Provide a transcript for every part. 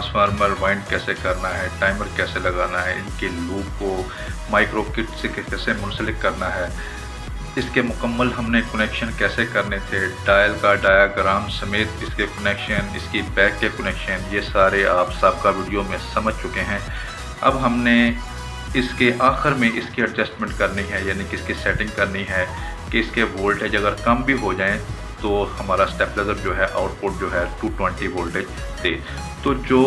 Transformer wind कैसे करना है, टाइमर कैसे लगाना है, इनके लूप को माइक्रो किट से कैसे मुंसलिक करना है, इसके मुकम्मल हमने कनेक्शन कैसे करने थे, डायल का डायाग्राम समेत इसके कनेक्शन, इसकी बैक के कनेक्शन, ये सारे आप सबका वीडियो में समझ चुके हैं। अब हमने इसके आखिर में इसकी एडजस्टमेंट करनी है, यानी कि इसकी सेटिंग करनी है कि इसके वोल्टेज अगर कम भी हो जाएं तो हमारा स्टेबलाइज़र जो है आउटपुट जो है 220 वोल्टेज दे। तो जो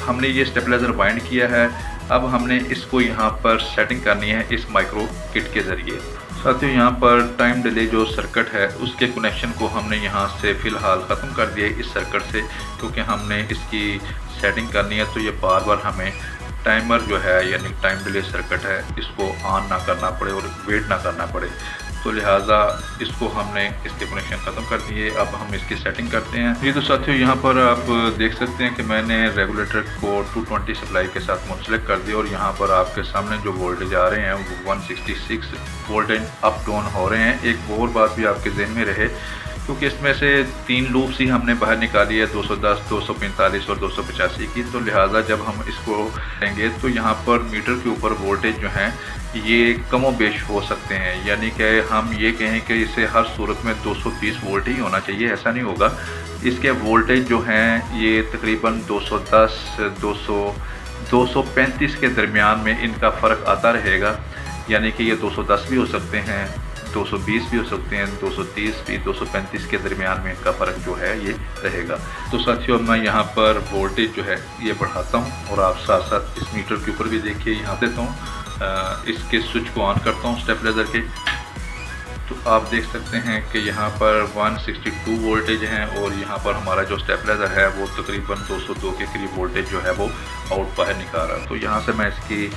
हमने ये स्टेबलाइज़र वाइंड किया है, अब हमने इसको यहाँ पर सेटिंग करनी है इस माइक्रो किट के ज़रिए। साथियों, यहाँ पर टाइम डिले जो सर्किट है उसके कनेक्शन को हमने यहाँ से फ़िलहाल ख़त्म कर दिया है इस सर्किट से, क्योंकि हमने इसकी सेटिंग करनी है तो ये बार बार हमें टाइमर जो है यानी टाइम डिले सर्किट है इसको ऑन ना करना पड़े और वेट ना करना पड़े, तो लिहाजा इसको हमने इसके कनेक्शन ख़त्म कर दिए। अब हम इसकी सेटिंग करते हैं। जी तो साथियों, यहाँ पर आप देख सकते हैं कि मैंने रेगुलेटर को 220 सप्लाई के साथ मुंसलिक कर दिया और यहाँ पर आपके सामने जो वोल्टेज आ रहे हैं वो 166 वोल्टेज अप डाउन हो रहे हैं। एक और बात भी आपके जहन में रहे, क्योंकि इसमें से 3 लूप्स ही हमने बाहर निकाली है, 210, 245 और 285 की, तो लिहाजा जब हम इसको लेंगे तो यहाँ पर मीटर के ऊपर वोल्टेज जो हैं ये कमो बेश हो सकते हैं। यानी कि हम ये कहें कि इसे हर सूरत में 220 वोल्ट ही होना चाहिए, ऐसा नहीं होगा। इसके वोल्टेज जो हैं ये तकरीबन 210, 200, 235 के दरमियान में इनका फ़र्क आता रहेगा। यानी कि ये 210 भी हो सकते हैं, 220 भी हो सकते हैं, 230 भी, 235 के दरमियान में इनका फ़र्क जो है ये रहेगा। तो साथियों, मैं यहाँ पर वोल्टेज जो है ये बढ़ाता हूँ और आप साथ साथ इस मीटर के ऊपर भी देखिए, यहाँ देता हूँ, इसके स्विच को ऑन करता हूँ स्टेबलाइज़र के, तो आप देख सकते हैं कि यहाँ पर 162 वोल्टेज हैं और यहाँ पर हमारा जो स्टेबलाइज़र है वो तकरीबन 202 के करीब वोल्टेज जो है वो आउट बाहर निकाल रहा है। तो यहाँ से मैं इसकी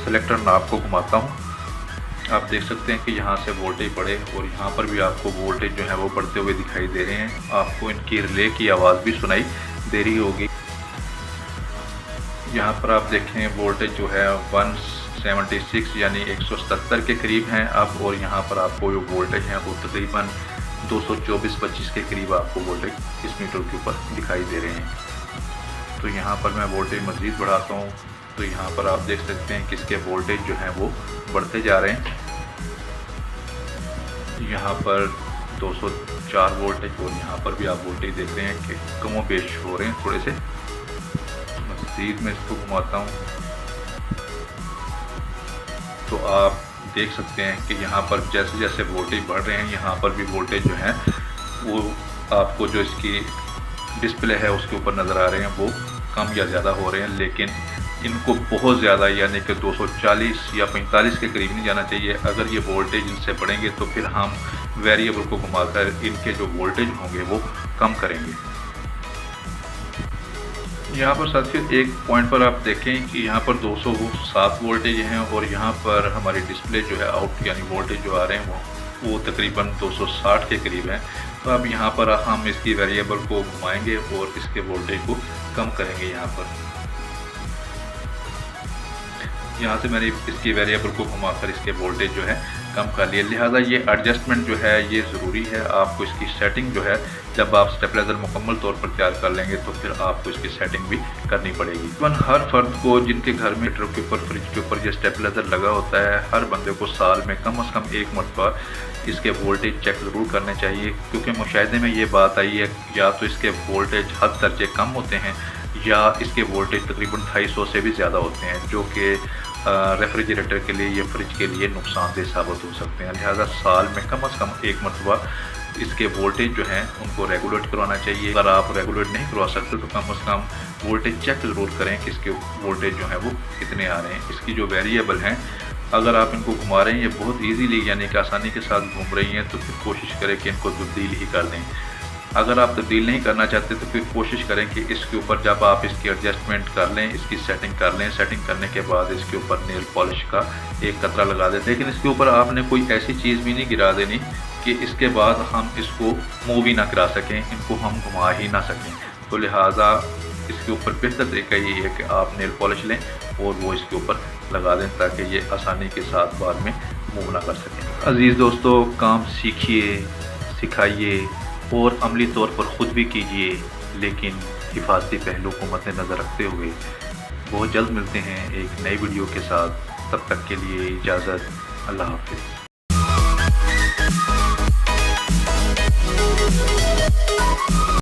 सेलेक्टर नाब को घुमाता हूँ, आप देख सकते हैं कि यहाँ से वोल्टेज बढ़े और यहाँ पर भी आपको वोल्टेज जो है वो बढ़ते हुए दिखाई दे रहे हैं। आपको इनकी रिले की आवाज़ भी सुनाई दे रही होगी। यहाँ पर आप देखें वोल्टेज जो है 176 यानी 177 के करीब हैं अब, और यहाँ पर आपको जो वोल्टेज है वो तकरीबन 224-25 के करीब आपको वोल्टेज इस मीटर के ऊपर दिखाई दे रहे हैं। तो यहाँ पर मैं वोल्टेज मज़ीद बढ़ाता हूँ, तो यहाँ पर आप देख सकते हैं कि इसके वोल्टेज जो हैं वो बढ़ते जा रहे हैं। यहाँ पर 204 वोल्टेज और यहाँ पर भी आप वोल्टेज देख रहे हैं कि कमो बेश हो रहे हैं थोड़े से। मज़ीद में इसको घुमाता हूँ तो आप देख सकते हैं कि यहाँ पर जैसे जैसे वोल्टेज बढ़ रहे हैं यहाँ पर भी वोल्टेज जो है वो आपको जो इसकी डिस्प्ले है उसके ऊपर नज़र आ रहे हैं वो कम या ज़्यादा हो रहे हैं, लेकिन इनको बहुत ज़्यादा यानी कि 240 या 45 के करीब नहीं जाना चाहिए। अगर ये वोल्टेज इनसे बढ़ेंगे तो फिर हम वेरिएबल को घुमाकर इनके जो वोल्टेज होंगे वो कम करेंगे। यहाँ पर साथियों एक पॉइंट पर आप देखें कि यहाँ पर 207 वोल्टेज हैं और यहाँ पर हमारी डिस्प्ले जो है आउट यानी वोल्टेज जो आ रहे हैं वो तकरीबन 260 के करीब हैं। तो अब यहाँ पर हम इसकी वेरिएबल को घुमाएंगे और इसके वोल्टेज को कम करेंगे। यहाँ से मैंने इसकी वेरिएबल को घुमाकर इसके वोल्टेज जो है कम कर लिया। लिहाजा ये एडजस्टमेंट जो है ये ज़रूरी है। आपको इसकी सेटिंग जो है जब आप स्टेबलाइज़र मुकम्मल तौर पर तैयार कर लेंगे तो फिर आपको इसकी सेटिंग भी करनी पड़ेगी। हर फर्द को जिनके घर में हीटर के ऊपर, फ्रिज के ऊपर ये स्टेबलाइज़र लगा होता है, हर बंदे को साल में कम से कम एक मरतबा इसके वोल्टेज चेक ज़रूर करने चाहिए, क्योंकि मुशाहिदे में ये बात आई है या तो इसके वोल्टेज हद दर्जे कम होते हैं या इसके वोल्टेज तकरीबन 250 से भी ज़्यादा होते हैं, जो कि रेफ्रिजरेटर के लिए या फ्रिज के लिए नुकसानदेह साबित हो सकते हैं। लिहाजा साल में कम से कम एक मरतबा इसके वोल्टेज जो हैं उनको रेगुलेट करवाना चाहिए। अगर आप रेगुलेट नहीं करवा सकते तो कम से कम वोल्टेज चेक ज़रूर करें कि इसके वोल्टेज जो हैं वो कितने आ रहे हैं। इसकी जो वेरिएबल हैं अगर आप इनको घुमा रहे हैं ये बहुत ईजीली यानी कि आसानी के साथ घूम रही हैं तो फिर कोशिश करें कि इनको तब्दील ही कर दें। अगर आप तब्दील नहीं करना चाहते तो फिर कोशिश करें कि इसके ऊपर जब आप इसकी एडजस्टमेंट कर लें, इसकी सेटिंग कर लें, सेटिंग करने के बाद इसके ऊपर नेल पॉलिश का एक कतरा लगा दें। लेकिन इसके ऊपर आपने कोई ऐसी चीज़ भी नहीं गिरा देनी कि इसके बाद हम इसको मूव भी ना करा सकें, इनको हम घुमा ही ना सकें। तो लिहाजा इसके ऊपर बेहतर तरीका ये है कि आप नेल पॉलिश लें और वो इसके ऊपर लगा दें ताकि ये आसानी के साथ बाद में मूव ना कर सकें। अज़ीज़ दोस्तों, काम सीखिए, सिखाइए और अमली तौर पर ख़ुद भी कीजिए, लेकिन हिफाजती पहलू को मद्देनज़र रखते हुए बहुत जल्द मिलते हैं एक नई वीडियो के साथ। तब तक के लिए इजाज़त, अल्लाह हाफ़िज़।